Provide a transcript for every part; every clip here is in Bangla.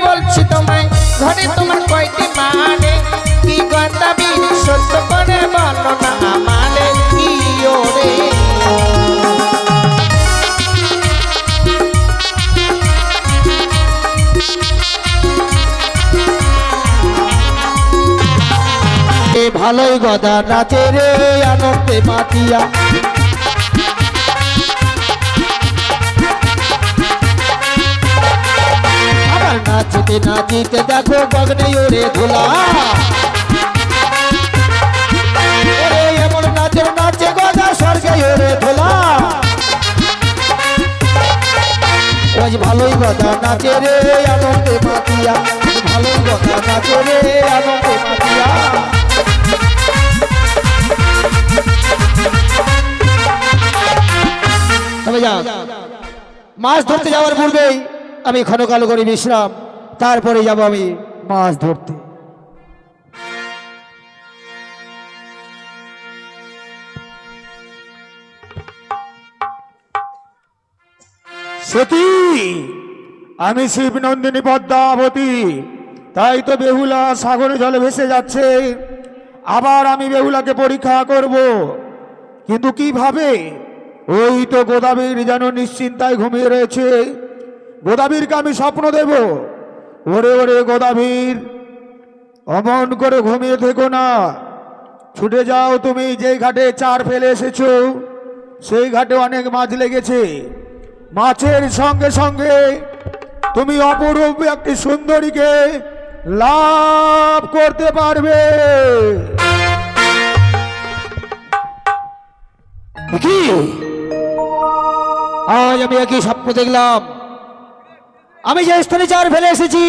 বলছি তোমায় ঘরে তোমার কয়টি মানে কি গন্তাবি সত্য করে বলো না মানে কি ওরে ভালোই গদা নাচে রে আনন্দে মাতিয়া আবার নাচতে নাচিতে দেখো গগনে ওরে ধুলা ওরে এমন নাচের নাচে গদা স্বর্গে ওরে ধুলা আজ ভালোই গদা নাচে রে আনন্দে মাতিয়া ভালোই গদা নাচে রে আনন্দে মাতিয়া তবে যাও মাছ ধরতে যাওয়ার পূর্বেই আমি ক্ষণকাল করে বিশ্রাম তারপরে যাব আমি মাছ ধরতে সতী আমি শিবনন্দিনী পদ্মাবতী তাই তো বেহুলা সাগরে জলে ভেসে যাচ্ছে আবার আমি বেহুলাকে পরীক্ষা করব কিন্তু কিভাবে ওই তো গোদাবীর যেন নিশ্চিন্তায় ঘুমিয়ে রয়েছে গোদাবীরকে আমি স্বপ্ন দেব ওরে ওরে গোদাবীর অমন করে ঘুমিয়ে থেকো না ছুটে যাও তুমি যেই ঘাটে চার ফেলে এসেছো সেই ঘাটে অনেক মাছ লেগেছে মাছের সঙ্গে সঙ্গে তুমি অপরূপ একটি সুন্দরীকে লাভ করতে পারবে কি আজ আমি একই স্বপ্ন দেখলাম আমি যে স্থানে চার ফেলে এসেছি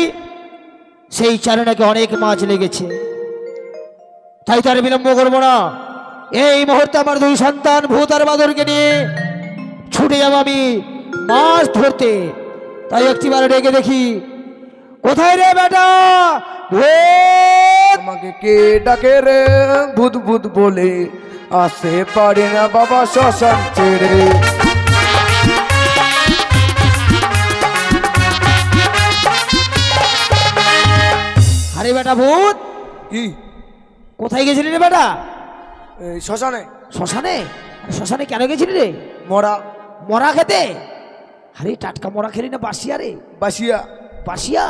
সেই চারে নাকি অনেক মাছ লেগেছে তাই তার বিলম্ব করবো না এই মুহূর্তে আমার দুই সন্তান ভূত আর বাদরকে নিয়ে ছুটে যাব আমি মাছ ধরতে তাই একটিবার ডেকে দেখি কোথায় রে বেটা ভূত আমাকে কে ডাকে রে ভূত ভূত বলে আসতে পারে না বাবা শ্মশান ছেড়ে আরে বেটা ভূত কি কোথায় গেছিলি রে বেটা এই শ্মশানে শ্মশানে শ্মশানে কেন গেছিলি রে মরা মরা খেতে আরে টাটকা মরা খেলি না বাসিয়া রে বাসিয়া বাসিয়া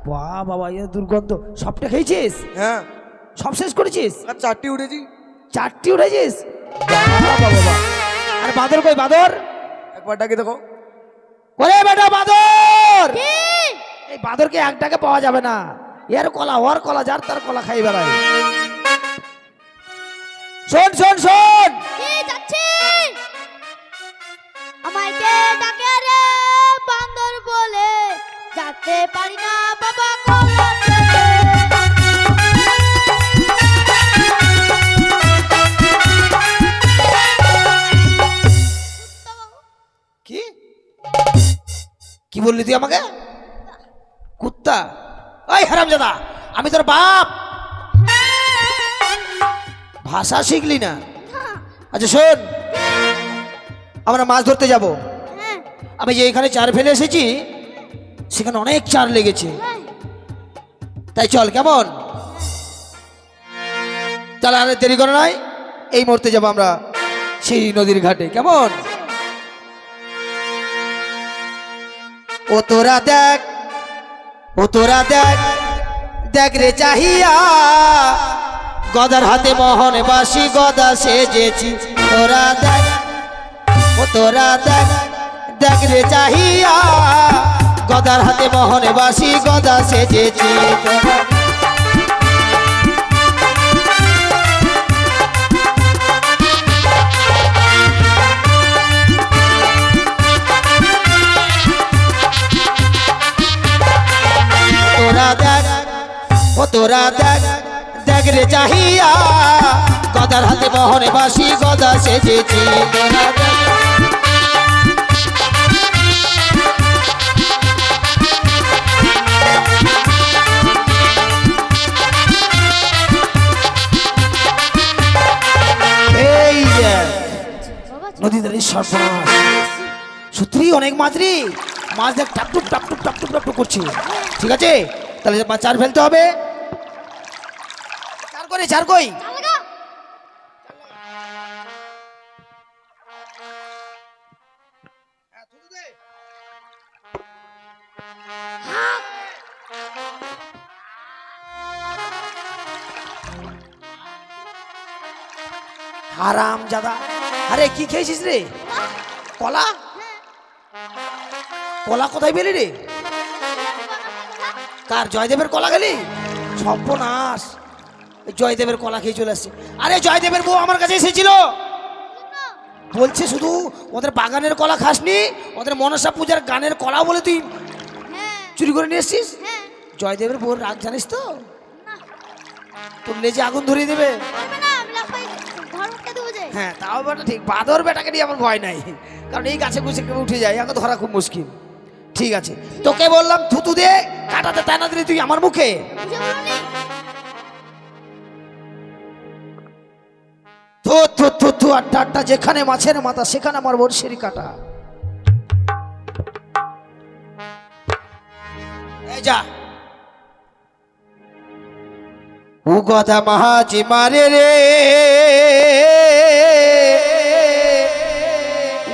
বাহ বাবা এ দুর্গন্ধ সবটা খেয়েছিস হ্যাঁ সব শেষ করেছিস আর চারটি উঠেছি চারটি উঠেছিস বাবা বাবা আর বাদর কই বাদর একবার ডাকে দেখো ওরে বেটা বাদর এই বাদরকে একটাকে পাওয়া যাবে না এর কলা ওর কলা যার তার কলা খাই বেড়ায় শোন শোন শোন কি যাচ্ছে আমায় কে ডাকে রে বান্দর বলে যেতে পারি না বাবা কলাতে কি কি বললি তুই আমাকে কুত্তা ওই হারামজাদা আমি তোর বাপ ভাষা শিখলি না আচ্ছা শোন আমরা মাছ ধরতে যাব আমি যে এখানে চার ফেলে এসেছি সেখানে অনেক চার লেগেছে তাই চল কেমন চল আর দেরি করে নাই এই মুহূর্তে যাবো আমরা সেই নদীর ঘাটে কেমন ও তোরা দেখ দেখ রে চাহিয়া গদার হাতে মোহন বাসি গদা সেজেছি তোরা দেখ ও তোরা দেখ রে চাহিয়া গদার হাতে মোহন বাসি গদা সেজেছি তোরা দেখ রে চাহিয়া গদার হাতে মোহনে বাসি গদা সেজেছি তোরা দেখ সর্বনাশ, সত্যি অনেক মাছ রে। মাছ দেখ টাপটুপ টাপটুপ টাপটুপ টাপটুপ করছে। ঠিক আছে, তাহলে চার ফেলতে হবে। চার করে, চার কই? হারাম জাদা, আরে কি খেয়েছিস রে? কলা? কলা কোথায় পেলি রে? কার জয়দেবের কলা গেলি? সর্বনাশ, জয়দেবের কলা খেয়ে চলে আসছে। আরে জয়দেবের বউ আমার কাছে এসেছিল, বলছে শুধু ওদের বাগানের কলা খাসনি, ওদের মনসা পূজার গানের কলা বলে তুই চুরি করে নিয়ে এসছিস। জয়দেবের বউর রাগ জানিস তো, তোর লেজে আগুন ধরিয়ে দেবে। হ্যাঁ তাও বেটা ঠিক, বাদর বেটাকে নিয়ে আমার ভয় নাই, কারণ এই গাছে গুছে কেউ উঠে যায়, এখন ধরা খুব মুশকিল। ঠিক আছে, তোকে বললাম থুতু দে, কাটাতে তাই না দিলি তুই আমার মুখে। থু থু থু থু, আটটা আটটা, যেখানে মাছের মাথা সেখানে আমার বর্ষের কাটা। এই যা, ও গদা মাহাজি মারে রে,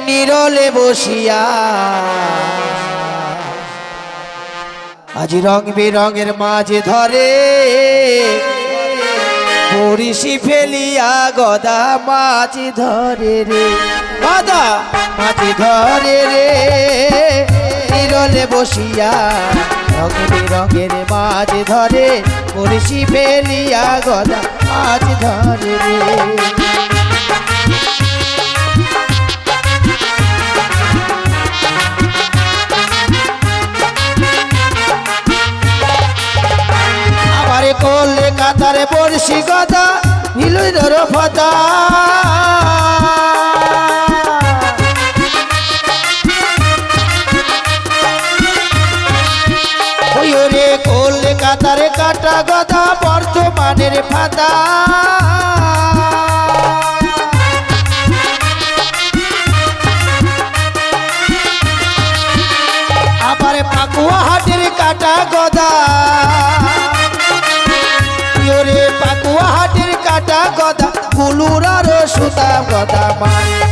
নিরলে বসিয়া আজি রং বেরঙের মাঝে ধরে, বড়শি ফেলিয়া গদা মাছ ধরে রে, গদা মাছ ধরে রে, নিরলে বসিয়া রং বেরঙের মাছ ধরে, বড়শি ফেলিয়া গদা মাছ ধরে রে। করলে কাতারে বড়শি গদা হিলুই ধরো ফতা, ওই রে করলে কাতারে কাটা গদা বর্তমানের ফাতা, আবার পাকুয়া হাটের কাটা গদা, পাকুয়া হাটের কাটা গদা, কুলুরার সুতা গদা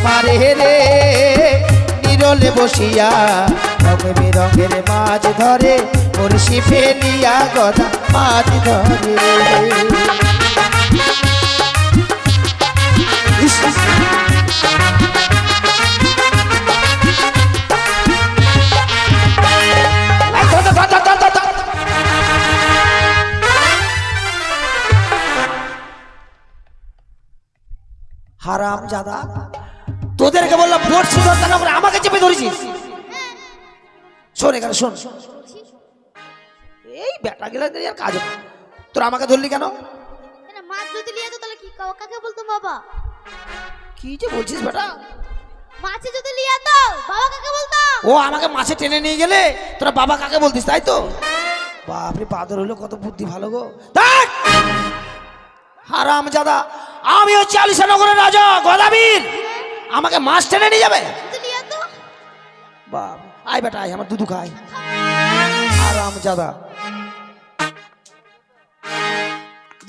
মারে রে, নিরলে বসিয়া রং বেরঙের মাছ ধরে, বড়শি ফেলিয়া গদা মাছ ধরে। হারাম জাদা, তোদেরকে বললাম বড়শি ধরতে না করে আমাকে চেপে ধরেছিস। শোন এখানে শোন, এই বেটা গেলে আর কাজ হবে, তোরা আমাকে ধরলি কেন? মাছ যদি লিয়ে তো তাহলে কি কাকে বলতো বাবা? কি যে বলছিস বেটা? মাছে যদি লিয়ে তো বাবা কাকে বলতো? ও আমাকে মাছে টেনে নিয়ে গেলে তোরা বাবা কাকে বলতিস, তাই তো? বাপরে, বাদর হলো কত বুদ্ধি ভালো গো। হারাম জাদা, আমি হচ্ছে আলিশানগরের রাজা গদাবীর, আমাকে মাছ টেনে নিয়ে যাবে? বাপ, আয় বেটা আয়, আমার দুধু খাই। হারাম জাদা,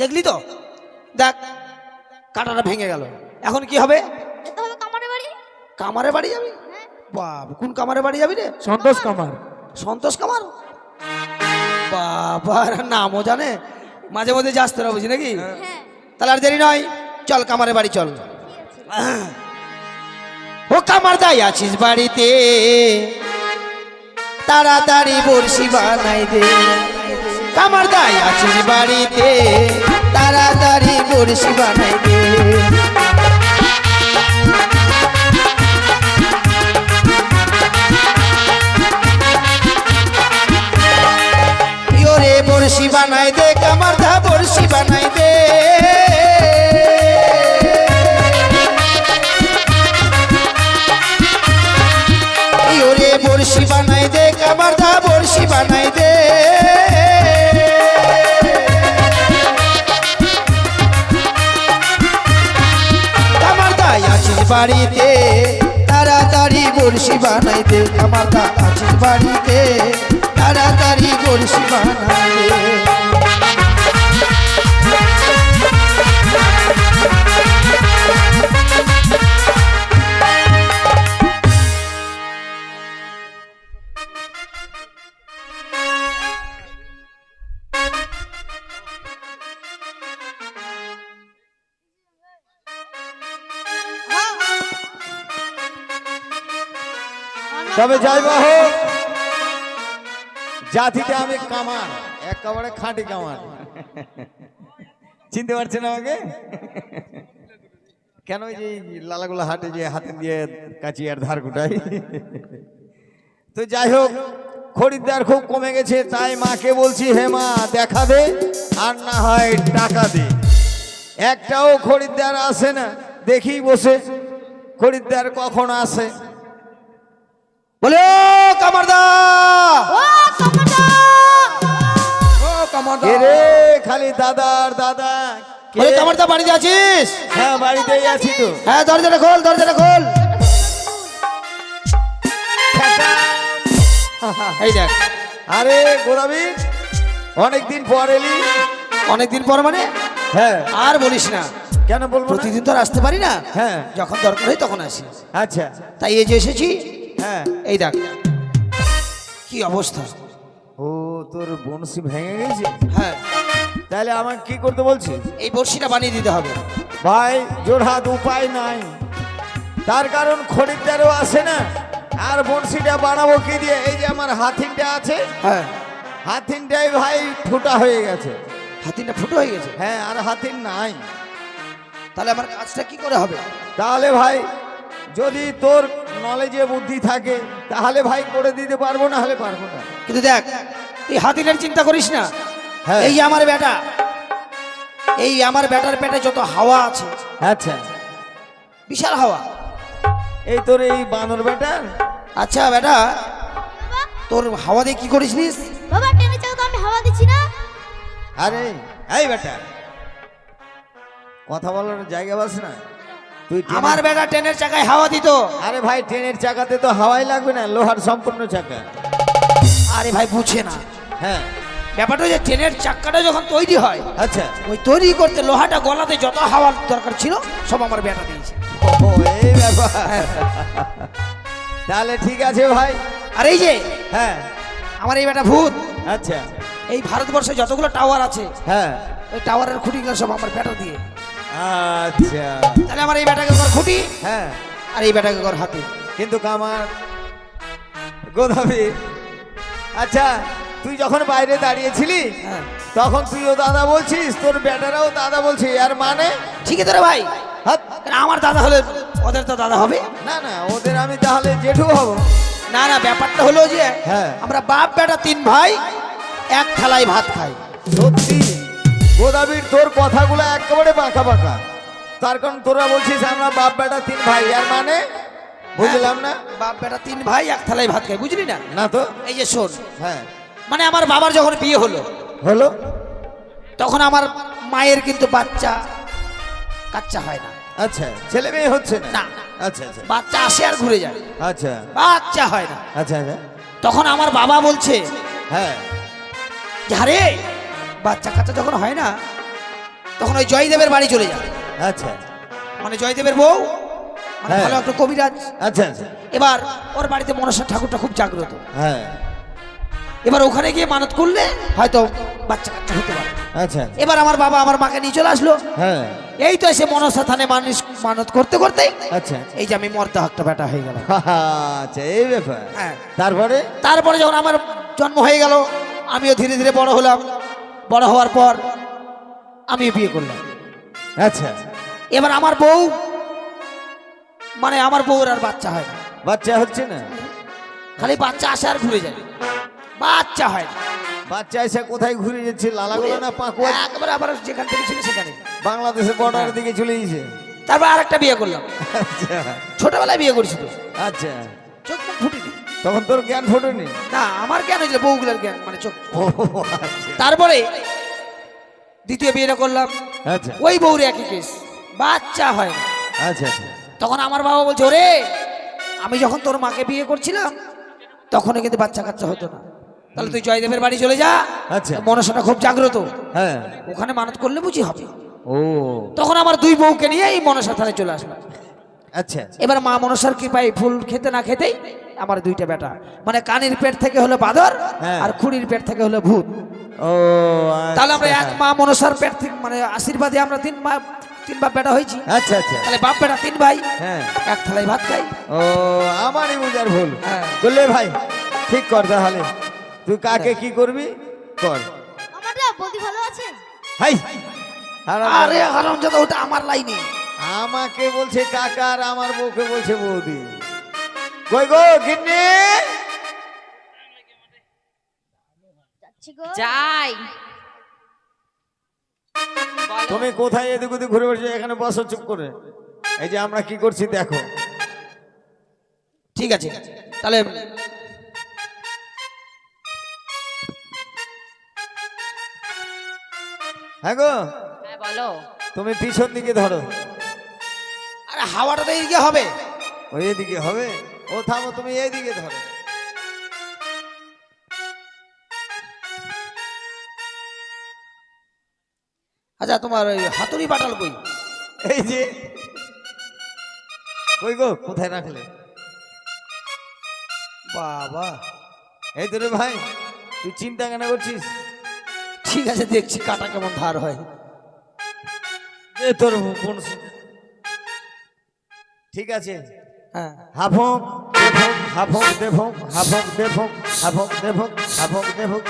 দেখলি তো, দেখ কাঁটাটা ভেঙে গেল, এখন কি হবে? কামারে বাড়ি যাবি? বাপ, কোন কামারে বাড়ি যাবি রে? সন্তোষ কামার। সন্তোষ কামার? বাবার নামও জানে, মাঝে মধ্যে যাস তোরা, বুঝি নাকি? তাহলে আর দেরি নয়, চল কামারে বাড়ি চল। ও কামার দাই আছিস বাড়িতে, তাড়াতাড়ি বড়শি বানাই দে, কামার দাই আছিস বাড়িতে, তাড়াতাড়ি বড়শি বানাই দে। ইয়োরে বড়শি বানাই দে, কামার দা বড়শি বানাই দে, ইয়োরে বড়শি বানাই দে, কামার দা বড়শি বানাই দে। কামার দাই আছিস বাড়িতে, তারা বড়শি বানাই দে কামারদা আছিস বাড়িতে তাড়াতাড়ি বড়শি বানাই দে তবে যাই বা হোক, জাতিতে আমি কামান, একেবারে খাঁটি কামান। চিনতে পারছেন আমাকে? কেন ওই যে লালাগুলা হাটে যে হাতে দিয়ে কাচি আর ধার কুটাই। তো যাই হোক, খরিদ্দার খুব কমে গেছে, তাই মাকে বলছি হে মা দেখা দে আর না হয় টাকা দে। একটাও খরিদ্দার আসে না, দেখি বসে খরিদ্দার কখন আসে। বলে কামারদা, ও কামারদা, ও কামারদা কে রে? খালি দাদা আর দাদা। কে? বলে কামারদা বাড়িতে আছিস? হ্যাঁ বাড়িতেই আছি তো। হ্যাঁ দরজাটা খোল, দরজাটা খোল। এই দেখ, আরে গোলাবীর, অনেকদিন পর এলি। অনেকদিন পর মানে? হ্যাঁ, আর বলিস না, কেন বলবো না? প্রতিদিন তো আর আসতে পারি না, হ্যাঁ যখন দরকার হয় তখন আসি। আচ্ছা, তাই এই যে এসেছি। হ্যাঁ। এই দেখ কি অবস্থা। ও তোর বনশি ভেঙে গেছে? হ্যাঁ, তাহলে আমাকে কি করতে বলছিস? এই বড়শিটা বানিয়ে দিতে হবে। ভাই জোরহাট উপায় নাই, তার কারণ খরিদ্দারও আসে না। আর বনশিটা বানাবো কি দিয়ে? এই যে আমার হাতিনটা আছে, হ্যাঁ, হাতিনটাই ভাই ফুটা হয়ে গেছে। হাতিটা ফুটো হয়ে গেছে। হ্যাঁ, আর হাতিন নাই। তাহলে আমার কাজটা কি করে হবে? তাহলে ভাই যদি তোর নলেজে বুদ্ধি থাকে তাহলে ভাই করে দিতে পারবো, না হলে পারবো না। কিন্তু দেখ, তুই হাতিনের চিন্তা করিস না। হ্যাঁ। এই আমার বেটা, এই আমার বেটার পেটে যত হাওয়া আছে, আচ্ছা, বিশাল হাওয়া। এই তোর এই বানর বেটার? আচ্ছা বেটা, তোর হাওয়া দিয়ে কি করিস নিস? বাবা টেনে চাও তো আমি হাওয়া দিচ্ছি না। আরে এই বেটা, কথা বলার জায়গা পাস না তুই? আমার বেটা ট্রেনের চাকায় হাওয়া দিত। আরে ভাই ট্রেনের চাকাতে তো হাওয়াই লাগবে না, লোহার সম্পূর্ণ চাকা। আরে ভাই বুঝে না হ্যাঁ, ব্যাপারটা, যে ট্রেনের চাকাটা যখন তৈরি হয়, আচ্ছা। ওই তৈরি করতে লোহাটা গলাতে যত হাওয়ার দরকার ছিল সব আমার বেটা দিয়েছে। ও এই ব্যাপার। তাহলে ঠিক আছে ভাই। আর এই যে হ্যাঁ, আমার এই বেটা ভূত, আচ্ছা, এই ভারতবর্ষে যতগুলো টাওয়ার আছে, হ্যাঁ, ওই টাওয়ারের খুঁটিগুলো সব আমার বেটা দিয়ে। আচ্ছা, তাহলে আমার এই বেটাকে কর খুঁটি, হ্যাঁ। আর এই বেটাকে কর হাতি। কিন্তু কামার গোদাবি, আচ্ছা তুই যখন বাইরে দাঁড়িয়েছিলি হ্যাঁ, তখন তুইও দাদা বলছিস, তোর বেটারাও দাদা বলছি, আর মানে? ঠিকই তো রে ভাই। হাত। কারণ আমার দাদা হলে ওদের তো দাদা হবে। না না, ওদের আমি তাহলে জেঠু হব। না না, ব্যাপারটা হলো যে হ্যাঁ। আমরা বাপ বেটা তিন ভাই এক থালায় ভাত খাই। সত্যি গোদাবির তোর কথাগুলো একেবারে বাঁকা বাঁকা। তার কারণ তোরা বলছিস আমরা বাপ বেটা তিন ভাই, আর মানে বুঝলাম না। বাপ বেটা তিন ভাই এক থালায় ভাত খাই, বুঝলি না? না তো। এই যে শোন, হ্যাঁ, মানে আমার বাবার যখন বিয়ে হলো, হলো তখন আমার মায়ের কিন্তু বাচ্চা কাচ্চা হয় না। আচ্ছা, ছেলে মেয়ে হচ্ছে না? না। আচ্ছা আচ্ছা বাচ্চা আসে আর ঘুরে যায়, আচ্ছা বাচ্চা হয় না। আচ্ছা আচ্ছা, তখন আমার বাবা বলছে, হ্যাঁ, যে আরে বাচ্চা কাচ্চা যখন হয় না, তখন ওই জয়দেবের বাড়ি চলে যায়। আচ্ছা মানে জয়দেবের বউ, মানে হ্যাঁ। ভালো একটা কবিরাজ। আচ্ছা আচ্ছা, এবার ওর বাড়িতে মনসা ঠাকুরটা খুব জাগ্রত। হ্যাঁ, এবার ওখানে গিয়ে মানত করলে হয়তো বাচ্চা কাচ্চা হতে পারে। আচ্ছা, এবার আমার বাবা আমার মাকে নিয়ে চলে আসলো। হ্যাঁ, এই তো এসে মনসা থানে মানুষ মানত করতে করতে আচ্ছা এই যে আমি মর্দা একটা বেটা হয়ে গেল। আচ্ছা, এই ব্যাপার। হ্যাঁ। তারপরে? তারপরে যখন আমার জন্ম হয়ে গেল, আমিও ধীরে ধীরে বড় হলাম। বড় হওয়ার পর আমিও বিয়ে করলাম। আচ্ছা, এবার আমার বউ, মানে আমার বউর আর বাচ্চা হয় না, বাচ্চা হচ্ছে না? খালি বাচ্চা আসে আর ঘুরে যায়, বাচ্চা হয় না। বাচ্চা এসে কোথায় ঘুরে যাচ্ছে? লালাগোলা না পাকুয়া? একবারে আবার যেখান থেকে ছিল সেখানে। বাংলাদেশের বর্ডারের দিকে চলে গেছে। তারপর আর একটা বিয়ে করলাম, আচ্ছা ছোটবেলায় বিয়ে করেছি তো, আচ্ছা, চোখ মুখ ফুটিনি। তখন তোর জ্ঞান ফোটেনি? না, আমার জ্ঞান হয়েছিল বউগুলোর জ্ঞান, মানে চোখ। ও আচ্ছা তারপরে দ্বিতীয় বিয়েটা করলাম, আচ্ছা ওই বউরে একই কেস, বাচ্চা হয় না। আচ্ছা আচ্ছা, তখন আমার বাবা বলছে, ওরে আমি যখন তোর মাকে বিয়ে করছিলাম তখনও কিন্তু বাচ্চা কাচ্চা হতো না। তাহলে তুই জয়দেবের বাড়ি চলে যা, আচ্ছা। মনসাটা খুব জাগ্রত, হ্যাঁ। ওখানে মানত করলে বুঝি হবে। ও তখন আমার দুই বউকে নিয়ে এই মনসা থানে চলে আসলাম। আচ্ছা। এবার মা মনসার কৃপায় ফুল খেতে না খেতেই আমার দুইটা বেটা, মানে কানির পেট থেকে হলো বাদর, হ্যাঁ। আর খুঁড়ির পেট থেকে হলো ভূত। ও তাহলে আমরা আচ্ছা। এক মা মনসার পেট থেকে, মানে আশীর্বাদে আমরা তিন বাপ বেটা হয়েছি। আচ্ছা আচ্ছা। তাহলে বাপ বেটা তিন ভাই, হ্যাঁ। এক থালায় ভাত খাই। ও আমারই বুঝার ভুল। হ্যাঁ। বললে ভাই ঠিক কর তাহলে, তুই কাকে কি করবি কর। আমারটা বৌদি ভালো আছে? হাই হারাম। আরে হারামজাদা, ওটা আমার লাইনে। আমাকে বলছে কাকা আর আমার বউকে বলছে বৌদি। কই গো গিন্নি? যাচ্ছি গো। যাই। তুমি কোথায় এদিক ওদিক ঘুরে বসে? এখানে বসো চুপ করে। এই যে আমরা কি করছি দেখো। ঠিক আছে তাহলে হ্যাঁ গো, হ্যাঁ বলো। তুমি পিছন দিকে ধরো। আরে হাওয়াটা তো এইদিকে হবে। ওই এদিকে হবে? ও থামো, তুমি এইদিকে ধরো। আচ্ছা তোমার ওই হাতুড়ি বাটাল কই? এই যে কই গো, কোথায় রাখলে? বাবা, এই তো রে ভাই, তুই চিন্তা কেন করছিস? ঠিক আছে দেখছি কাটা কেমন ধার হয়। এ তোর বনশী। ঠিক আছে, হ্যাঁ হাফক দেফক হাফক দেফক হাফক দেফক হাফক দেফক হাফক দেফক।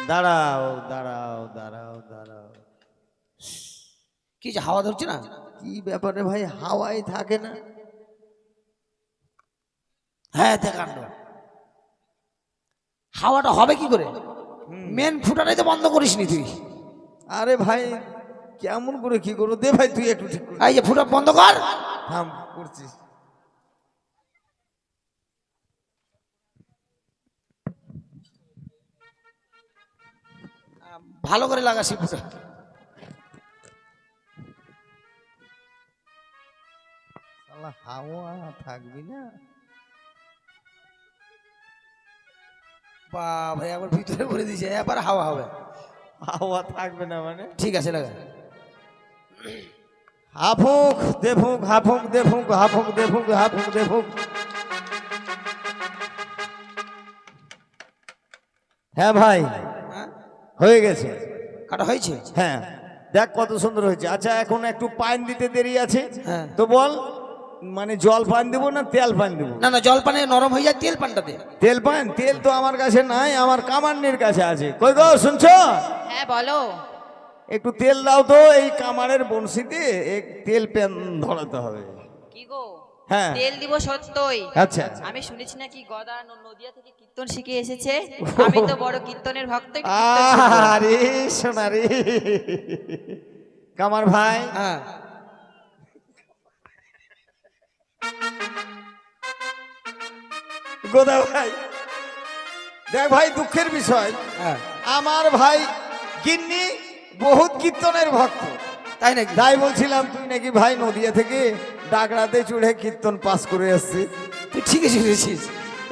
দাঁড়াও দাঁড়াও দাঁড়াও দাঁড়াও। কি যে হাওয়া ধরছে না? কি ব্যাপারে ভাই, হাওয়ায় থাকে না? হ্যাঁ দেখান্ড, হাওয়াটা হবে কি করে? মেন ফুটাটাই তো বন্ধ করিসনি তুই। আরে ভাই কেমন করে কি করবো, দে ভাই তুই একটু ঠিক করে। এই যে ফুটা বন্ধ কর। থাম করছিস। ভালো করে লাগাসি ফুটা। শালা হাওয়া থাকবি না। বাবা আবার ভিতরে করে দিয়েছে, এবার হাওয়া হবে। হাওয়া থাকবে না মানে? ঠিক আছে লাগা। হাফুক দেফুক হাফুক দেফুক হাফুক দেফুক হাফুক দেফুক। হ্যাঁ ভাই হ্যাঁ হয়ে গেছে। কাটা হয়েছে? হ্যাঁ দেখ কত সুন্দর হয়েছে। আচ্ছা এখন একটু পান দিতে দেরি আছে, হ্যাঁ। তো বল মানে জল পান দেবো না তেল পান দেবো? না না, জল পানে নরম হয়ে যায়, তেল পানটা দে। তেল পান? তেল তো আমার কাছে নাই, আমার কামান্নির কাছে আছে। কই গো শুনছো? হ্যাঁ বলো। একটু তেল দাও তো, এই কামারের বংশীতে এক তেল প্যান ধরাতে হবে। কি গো? হ্যাঁ। তেল দিব সত্যই। আচ্ছা আমি শুনেছি নাকি গদা নদিয়া থেকে কীর্তন শিখে এসেছে। আমি তো বড় কীর্তনের ভক্ত, একটু কীর্তন শিখবো। আরে সোনা রে কামার ভাই, হ্যাঁ গোদা ভাই, দেখ ভাই দুঃখের বিষয়, হ্যাঁ। আমার ভাই গিন্নি বহুত কীর্তনের ভক্ত। তাই নাকি? তাই বলছিলাম তুই নাকি ভাই নদিয়া থেকে ডাকরাতে চুড়ে কীর্তন পাস করে আসছিস। তুই ঠিকই শুনেছিস।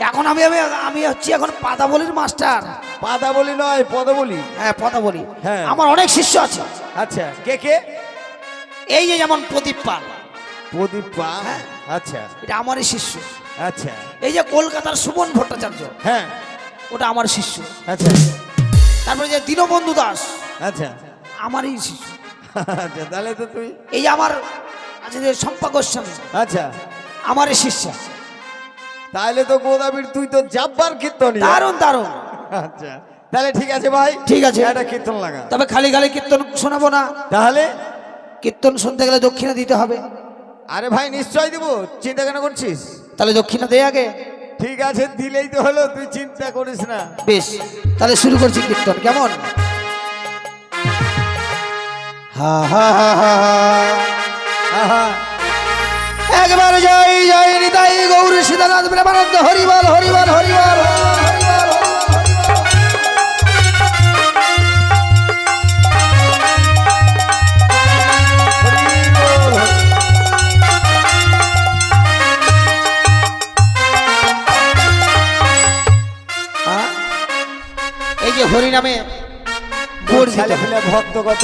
এখন আমি আমি আমি হচ্ছি এখন পাদাবলির মাস্টার। পাতা বলি নয় পদ বলি। হ্যাঁ পদাবলি। হ্যাঁ। আমার অনেক শিষ্য আছে। আচ্ছা কে কে? এই যে যেমন প্রদীপ পাল, প্রদীপ পা। হ্যাঁ। আচ্ছা এটা আমারই শিষ্য। আচ্ছা এই যে কলকাতার সুমন ভট্টাচার্য, হ্যাঁ ওটা আমার শিষ্য। আচ্ছা তারপরে যে দীনবন্ধু দাস, আচ্ছা আমারই শিষ্য। আচ্ছা তাহলে তো তুই। এই যে আমার আছে যে শম্পা গোস্বামী, আচ্ছা আমারই শিষ্য। তাহলে তো গোদাবীর তুই তো জাব্বার কীর্তন। দারুণ দারুণ। আচ্ছা তাহলে ঠিক আছে ভাই, ঠিক আছে। একটা কীর্তন লাগা। তবে খালি খালি কীর্তন শোনাবো না, তাহলে কীর্তন শুনতে গেলে দক্ষিণা দিতে হবে। আরে ভাই নিশ্চয় দিব, চিন্তা কেন করছিস? তাহলে দক্ষিণা দে আগে। ঠিক আছে দিলেই তো হলো, তুই চিন্তা করিস না। বেশ, তাহলে শুরু করছি কীর্তন। কেমন? হা হা হা হা আহা একবার জয় জয় নিতাই গৌর সীতানাথ প্রেমানন্দ হরিবল হরিবল হরিবল যে হরি নামে বর্জিত ছেলে ফেলে ভক্ত কত।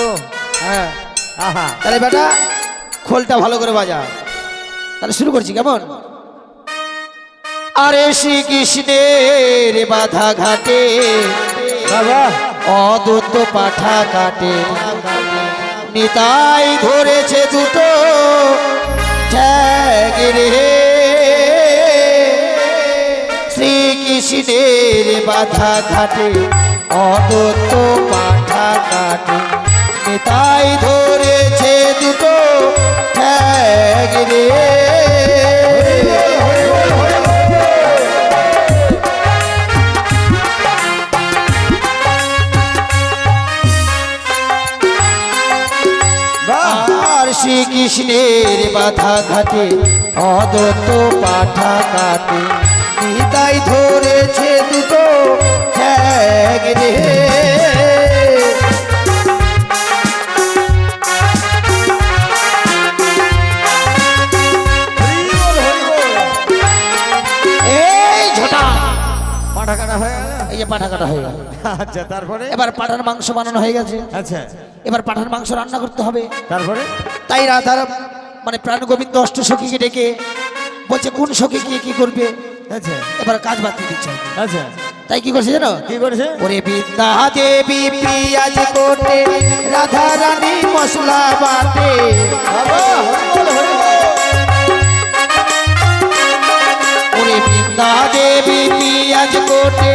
হ্যাঁ আহা তাহলে বেটা খোলটা ভালো করে বাজা। তাহলে শুরু করছি কেমন? আরে শ্রীকৃষ্ণের বাধা ঘাটে বাবা অদূত পাঠা কাটে, নিতাই ধরেছে দুটো ঠ্যাং রে। শ্রীকৃষ্ণের বাধা ঘাটে অদূত পাঠা কাটে, নিতাই ধরেছে দুটো ঠ্যাং রে। আর শ্রীকৃষ্ণের বাধা ঘাটে অদত্ত পাঠা কাটে, নিতাই ধরেছে দুটো ঠ্যাং রে। এই ঝোটা পাঠা কাটা হয়ে গেল। এই যে পাঠা কাটা হয়ে গেল। আচ্ছা তারপরে? এবার পাঠার মাংস বানানো হয়ে গেছে। আচ্ছা এবার পাঠার মাংস রান্না করতে হবে। তারপরে? তাই রাধার মানে প্রাণ গোবিন্দ অষ্ট সখীকে ডেকে বলছে কোন সখী কি কি করবে। আচ্ছা এবার কাজ বাদ দিচ্ছে। আচ্ছা তাই কি করছে জানো? কি করেছে? ওরে বিদ্যা দেবী পিয়াজ কোটে, রাধা রানী মশলা বাটে। বাবা হরি বল, হরি বল। ওরে বিদ্যা দেবী পিয়াজ কোটে,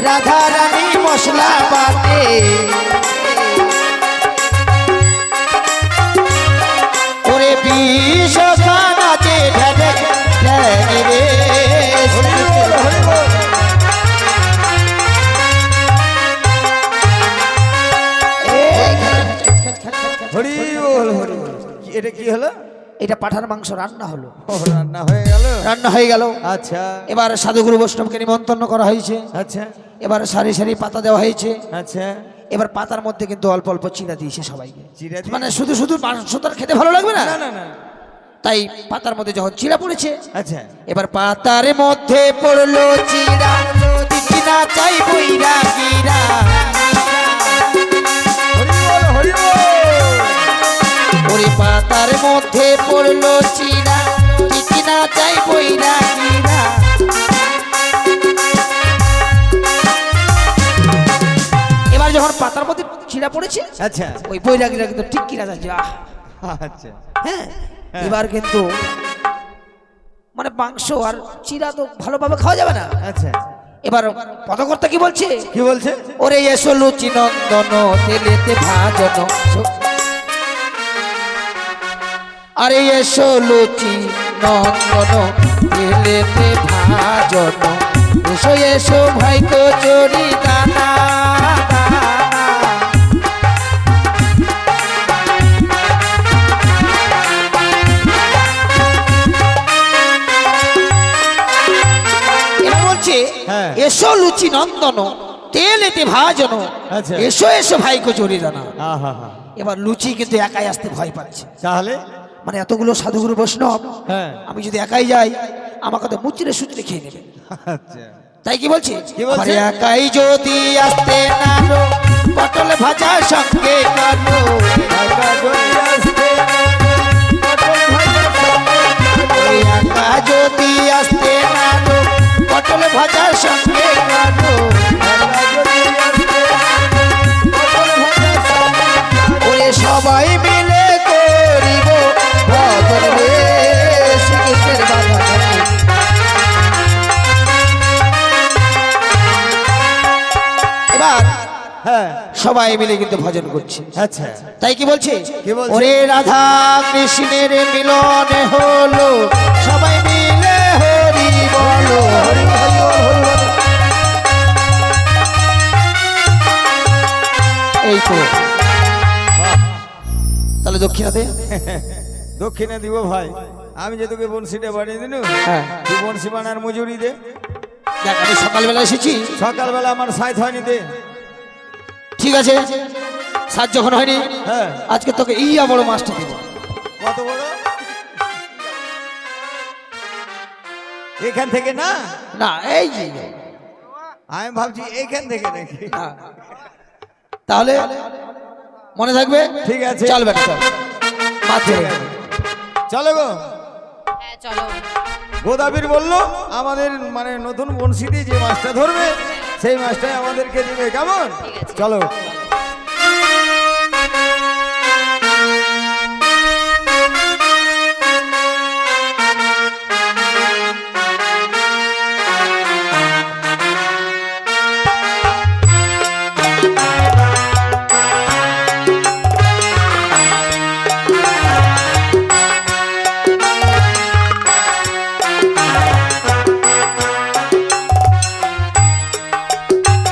রাধা রানী মশলা বাটে। ওরে বিষ খানাতে ঢেকে ঢেকে রে। হরি বল, হরি বল। হরি বল, হরি বল। এটা কি হলো? এটা পাঠার মাংস রান্না হলো। ও, রান্না হয়ে গেল। রান্না হয়ে গেল। আচ্ছা এবার সাধুগুরু বৈষ্ণবকে নিমন্ত্রণ করা হয়েছে। আচ্ছা এবার সারি সারি পাতা দেওয়া হয়েছে। আচ্ছা এবার পাতার মধ্যে কিন্তু অল্প অল্প চিরা দিয়েছে সবাইকে। চিরা দিয়ে? মানে শুধু শুধু মাংস তো আর খেতে ভালো লাগবে না। না না না। তাই পাতার মধ্যে যখন চিরা পড়েছে, আচ্ছা এবার পাতার মধ্যে পড়লো চিরা, কিনা চাই বইরা কিরা। হরি বল, হরি বল। ওরে পাতার মধ্যে পড়লো চিরা, কিনা চাই বইরা কিরা। এবার যখন পাতার মধ্যে চিরা পড়েছে, আচ্ছা ওই বৈরাগীরা কিন্তু ঠিক কিনা যাচ্ছে। আচ্ছা হ্যাঁ এবার কিন্তু মানে মাংস আর চিরা তো ভালোভাবে খাওয়া যাবে না। আচ্ছা এবার পদকর্তা কি বলছে? কি বলছে? ওরে এসো লুচি নন্দন তেলেতে ভাজন, আরে এসো লুচি নন্দন তেলেতে ভাজন, এসো এসো ভাই কচুরি দানা দানা। এবার বলছে হ্যাঁ। এসো লুচি নন্দন তেলেতে ভাজন, আচ্ছা। এসো এসো ভাই কচুরি দানা। আহা হা। এবার লুচি কিন্তু একাই আসতে ভয় পাচ্ছে। তাহলে? মানে এতগুলো সাধুগুরু বৈষ্ণব, হ্যাঁ আমি যদি একাই যাই আমাকে তো মুচড়ে সুচড়ে খেয়ে নেবে। আচ্ছা তাই কি বলছে? কি বলছে? আরে একাই যদি আসতে না রো, পটল ভাজা সঙ্গে কাটো। একা যদি আসতে পটল ভাজা ওই একা যদি আসতে না রো, পটল ভাজা সঙ্গে কাটো। একা যদি আসতে পটল ভাজা সঙ্গে ওরে সবাই মিলে করিব ভজন রে, শ্রীকৃষ্ণের বাধা ঘাটে। এবার হ্যাঁ সবাই মিলে কিন্তু ভজন করছে। আচ্ছা তাই কি বলছে? কি বলছে? ওরে রাধা কৃষ্ণের মিলনে হলো, সবাই মিলে হরি বলো। হরি বল, হরি বল, হরি বল। এই তো বাহ, তাহলে দক্ষিণাতে দক্ষিণে দিব ভাই। আমি যে তোকে বনশিটা বানিয়ে দিনু, হ্যাঁ তুই বনশি বানার মজুরি দে। দেখ আমি সকালবেলা এসেছি, সকালবেলা আমার সাইজ হয়নি দে। ঠিক আছে সাজ যখন হয়নি, হ্যাঁ আজকে তোকে ইয়া বড় মাছটা দেব। কত বড়? এখান থেকে না, না এই যে আমি ভাবছি এইখান থেকে নাকি। তাহলে মনে থাকবে? ঠিক আছে। চল বেটা চল, মাছ ধরে। চলো গো। হ্যাঁ চলো। গোদাবীর বললো আমাদের মানে নতুন বনশিতে যে মাছটা ধরবে সেই মাছটাই আমাদেরকে দিবে, কেমন? ঠিক আছে। চলো।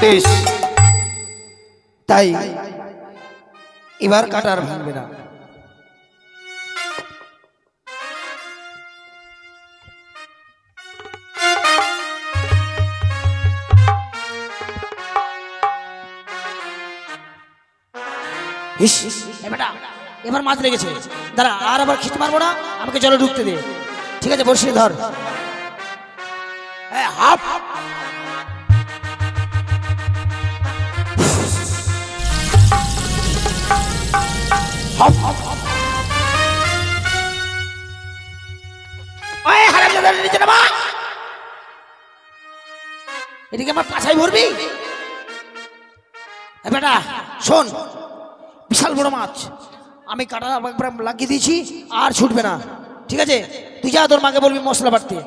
বেশ, তাই এবার কাটার ভাঙবে না। ইস, এ বেটা, এবার মাছ লেগেছে। দাঁড়া, আর আবার খিচ মারবো না, আমাকে জলে ঢুকতে দে। ঠিক আছে, বসে ধর। হাফ এদিকে আমার পাছায় ভরবি। বেটা শোন, বিশাল বড় মাছ, আমি কাটা লাগিয়ে দিয়েছি, আর ছুটবে না। ঠিক আছে, তুই যা, তোর মাকে বলবি মশলা বাটতে,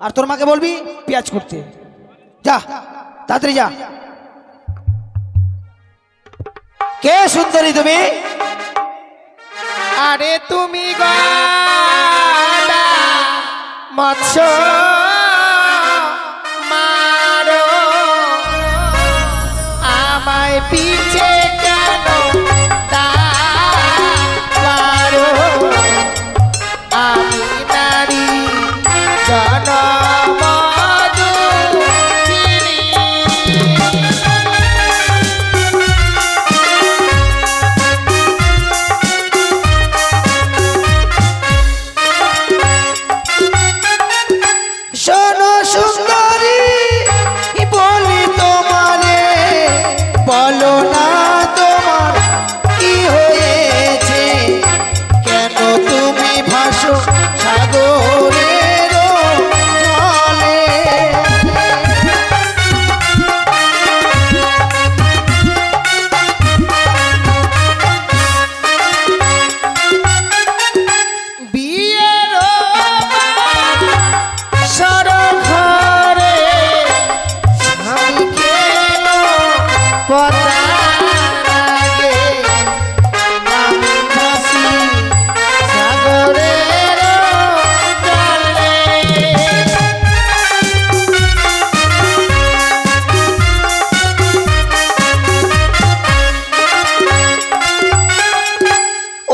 আর তোর মাকে বলবি পেঁয়াজ করতে। যা, তাড়াতাড়ি যা। কে সুন্দরী তুমি? আরে তুমি মৎস্য মারো, আমায় পিছে কেন মারো? আমি নারী জনমদুখিনী। শোনো সুন্দরী, বলি তোমারে, বলো না তোমার কি হয়েছে, কেন তুমি ভাসো সাগরের জলে? বিয়ের সরঘরে স্বামী কেন পতাগে, আমি ভাসি সাগরের জলে।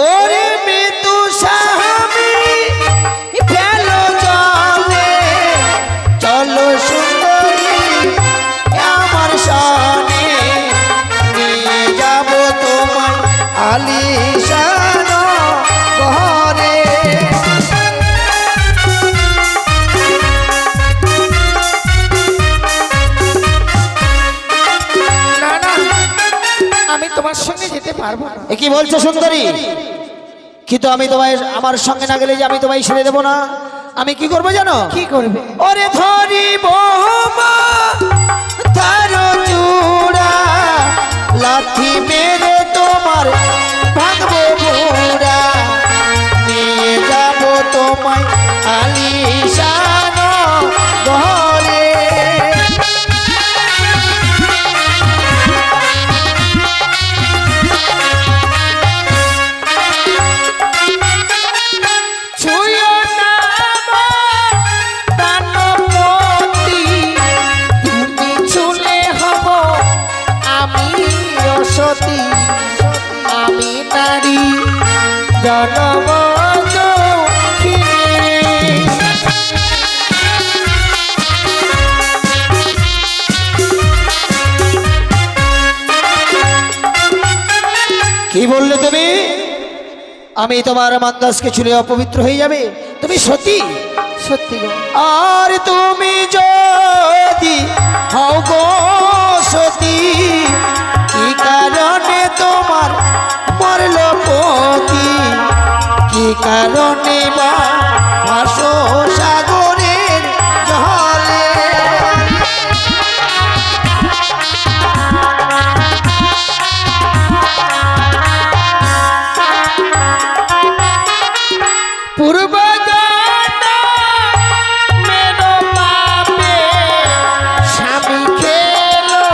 ওরে মৃত্যু স্বামী ফেলো জলে, চলো সুন্দরী আমার সনে, নিয়ে যাব তোমায় আলিশান ঘরে। না না, আমি তোমার সঙ্গে যেতে পারবো না। এ কি বলছো সুন্দরী? কিন্তু আমি তোমায়, আমার সঙ্গে না গেলে যে আমি তোমায় ছেড়ে দেবো না। আমি কি করবো জানো? কি করবে? ওরে ধরিব তার চূড়া, লাথি মেরে তোমার ভাঙবো বুড়া, নিয়ে যাব তোমায় আলিশান ঘরে। ছুঁয়ো না আমার প্রাণপতি, তুমি ছুঁলে হব আমি অসতী, আমি নারী জনমদুখিনী। কি বললে তুমি? আমি তোমার মান্দাসকে ছুঁলে অপবিত্র হয়ে যাবে? তুমি সতী? সত্যি গো। আর তুমি যদি হও গো সতী কি কারণে তোমার মরল পতি কি কারণে বা ভাসো সাগরের জলে পূর্ব স্বামী খেলো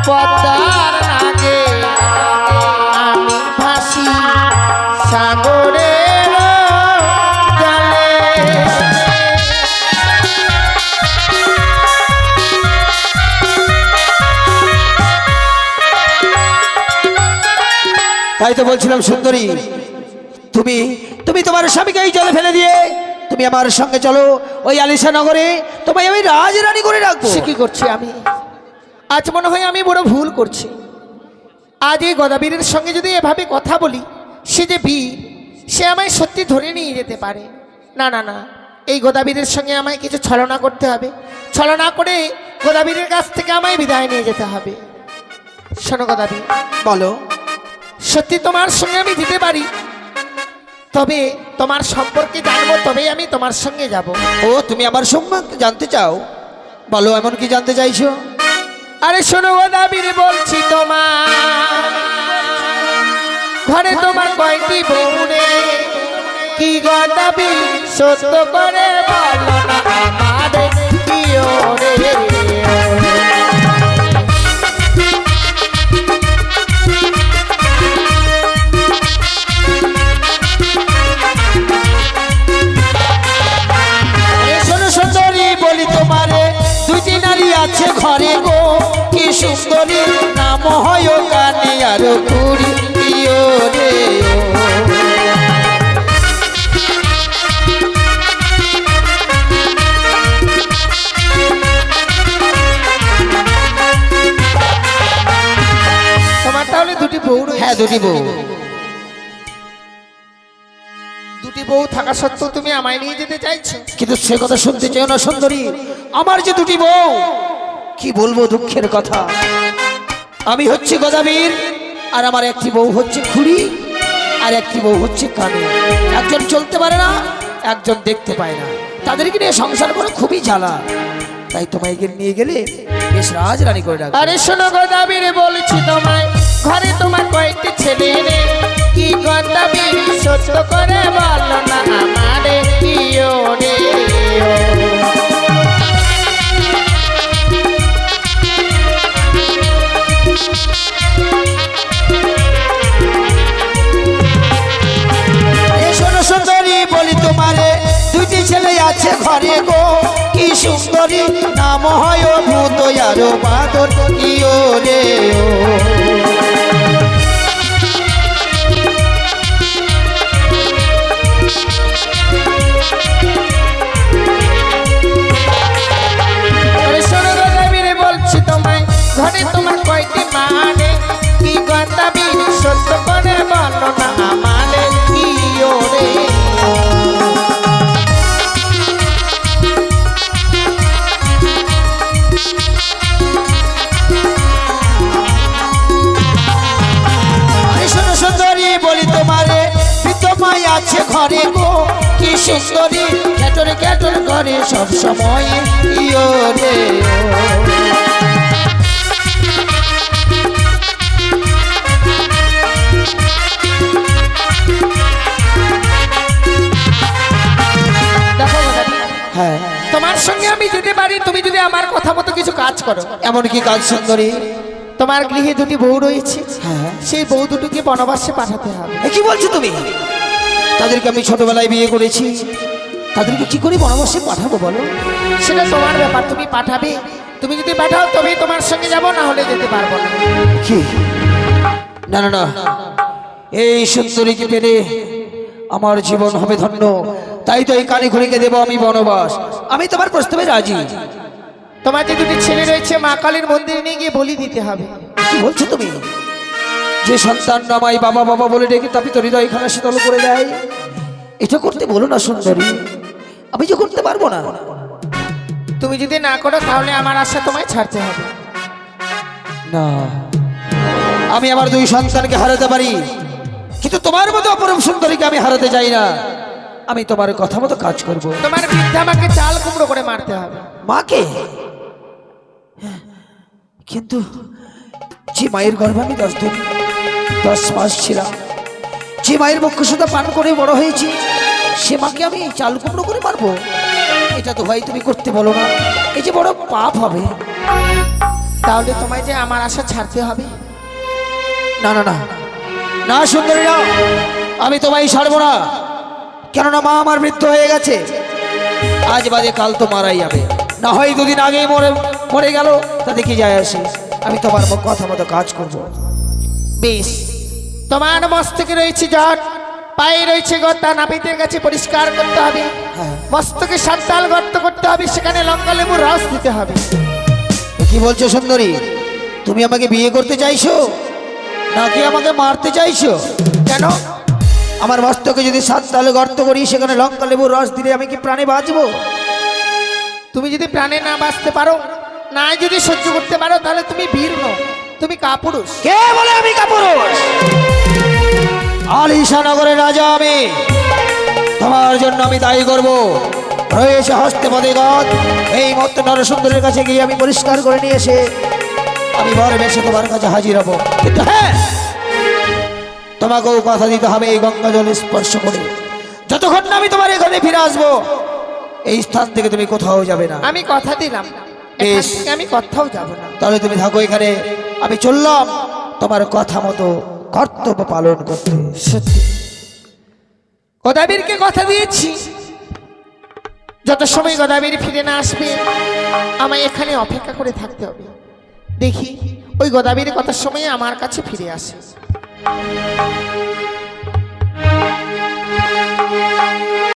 পদ্মার আগে আমি ভাসি সাগরের জলে তাই তো বলছিলাম সুন্দরী তুমি তুমি তোমার স্বামীকে এই জলে ফেলে দিয়ে তুমি আমার সঙ্গে চলো ওই আলিশা নগরে তোমায় আমি রাজরানী করে রাখবো। সে কি করছি আমি? আজ মনে হয় আমি বড় ভুল করছি। আজ এই গদাবীরের সঙ্গে যদি এভাবে কথা বলি, সে যে বীর, সে আমায় সত্যি ধরে নিয়ে যেতে পারে। না না না, এই গদাবীরের সঙ্গে আমায় কিছু ছলনা করতে হবে। ছলনা করে গদাবীরের কাছ থেকে আমায় বিদায় নিয়ে যেতে হবে। শোনো গদাবীর, বলো সত্যি তোমার সঙ্গে আমি যেতে পারি, তবে তোমার সম্পর্কে জানবো, তবেই আমি তোমার সঙ্গে যাব। ও, তুমি আমার সম্পর্কে জানতে চাও? বলো, এমন কি জানতে চাইছো? আরে শোনো গদাবীর, বলছি তোমার ঘরে তোমার কয়টি বউ রে? কি গদাবীর সত্য করে বলো না আমারে কি ওরে? আছে ঘরে গো কি সুন্দরী, নাম হয় কানে আর কুড়ি রে। তোমার তাহলে দুটি বউ? হ্যাঁ, দুটি বউ। দুটি বউ থাকা সত্ত্বেও তুমি আমায় নিয়ে যেতে চাইছো? কিন্তু সে কথা শুনতে চাও না সুন্দরী। আমার যে দুটি বউ, কি বলবো দুঃখের কথা। আমি হচ্ছে গদাবীর, আর আমার একটি বউ হচ্ছে খুড়ি, আর একটি বউ হচ্ছে কানে। একজন চলতে পারে না, একজন দেখতে পায় না, তাদেরকে নিয়ে সংসার করে খুবই জ্বালা। তাই তোমায় নিয়ে গেলে বেশ রাজরানী করে রাখবে। আরে শোনো গদাবীর, বলছি তোমায় ঘরে তোমার কয়েকটি ছেলে রে? কি গদাবীর সত্য করে বলো না আমারে কি ওরে? শোনো সুন্দরী, বলি তোমারে দুটি ছেলে আছে ঘরে গো কি সুন্দরী, নাম হয় ভূত আর বাদর কি ওরে? বলছি তোমায় ঘরে তোমার কয়টি মানে? কি গদাবীর সত্য করে বলো না আমারে কি ওরে? শোনো সুন্দরী, বলি তোমারে তোমায় আছে ঘরে গো কি সুন্দরী, ক্যাটর ক্যাটর করে সব সময় কি ওরে? হ্যাঁ, তোমার সঙ্গে আমি যেতে পারি, তুমি যদি আমার কথা মতো কিছু কাজ করো। এমন কি কাজ সুন্দরী? তোমার গৃহে দুটি বউ রয়েছে, হ্যাঁ, সেই বউ দুটোকে বনবাসে পাঠাতে হবে। কি বলছো তুমি? তাদেরকে আমি ছোটবেলায় বিয়ে করেছি, তাদেরকে কি করে বনবাসে পাঠাবো বলো? সেটা তোমার ব্যাপার, তুমি পাঠাবে। তুমি যদি পাঠাও তবে তোমার সঙ্গে যাব, না হলে যেতে পারবো না। কি? না না না, এই সুন্দরীকে পেলে আমার জীবন হবে ধন্য। তাই তো এই কানে ঘুরিকে দেবো আমি বনবাস। আমি তোমার প্রস্তাবে রাজি। তোমার যে দুটি ছেলে রয়েছে, মা কালীর মন্দিরে নিয়ে গিয়ে বলি দিতে হবে। কি বলছো তুমি? যে সন্তান নামাই বাবা বাবা বলে ডেকে তাপি তো হৃদয় খানা শীতল করে দেয়, এটা করতে বলো না সুন্দরী। আমি যে করতে পারবো না। তুমি যদি না করো তাহলে আমার আশা তোমায় ছাড়তে হবে। না, আমি আমার দুই সন্তানকে হারাতে পারি, কিন্তু তোমার মতো অপরূপ সুন্দরীকে আমি হারাতে চাই না। আমি তোমার কথা মতো কাজ করব। তোমার বৃদ্ধা আমাকে চাল কুমড়ো করে মারতে হবে। মাকে? কিন্তু যে মায়ের গর্ভে আমি 10 দিন 10 মাস ছিলাম, যে মায়ের মুখ্য সুতা পান করে বড় হয়েছি, সে মাকে আমি চাল কুমড়ো করে মারবো? এটা তো ভাই তুমি করতে বলো না, এই যে বড় পাপ হবে। তাহলে তোমায় যে আমার আশা ছাড়তে হবে। না না না না সুন্দরী না, আমি তোমায় ছাড়বো না। কেননা মা আমার মৃত্যু হয়ে গেছে, আজ বাদে কাল তো মারাই যাবে, না হয় 2 দিন আগেই মরে গেল, তাতে কি যায় আসে। আমি তোমার কথা মতো কাজ করব। বেশ, তোমার মস্তকে রয়েছে জট, পায়ে রয়েছে গর্তা, নাপিতের কাছে পরিষ্কার করতে হবে। হ্যাঁ। মস্তকে 7 ডাল গর্ত করতে হবে, সেখানে লঙ্কা লেবুর রস দিতে হবে। কি বলছো সুন্দরী? তুমি আমাকে বিয়ে করতে চাইছো নাকি আমাকে মারতে চাইছো? কেন? আমার মস্তকে যদি 7 তালে গর্ত করি, সেখানে লঙ্কা লেবুর রস দিলে আমি কি প্রাণে বাঁচবো? তুমি যদি প্রাণে না বাঁচতে পারো, না যদি সহ্য করতে পারো, তাহলে তুমি বীর নও, তুমি কাপুরুষ। কে বলে আমি কাপুরুষ? আলিশানগরের রাজা আমি, তোমার জন্য আমি দায়ী করব। রয়েছে হস্তে পদে গদ, এই মত্ত নরসুন্দরের কাছে গিয়ে আমি পরিষ্কার করে নিয়ে এসে আমি বর বেশে তোমার কাছে হাজির হব। কিন্তু হ্যাঁ, তোমাকেও কথা দিতে হবে এই গঙ্গা জল স্পর্শ করে যতক্ষণ না আমি তোমার এখানে ফিরে আসবো, এই স্থান থেকে তুমি কোথাও যাবে না। আমি কথা দিলাম, এখান বেশ। থেকে আমি কোথাও যাব না। তাহলে তুমি থাকো এখানে, আমি চললাম তোমার কথা মতো কর্তব্য পালন করতে। সত্যি গদাবীরকে কথা দিয়েছি, যত সময় গদাবীর ফিরে না আসবে আমায় এখানে অপেক্ষা করে থাকতে হবে। দেখি ওই গদাবীর কথার সময় আমার কাছে ফিরে আসে।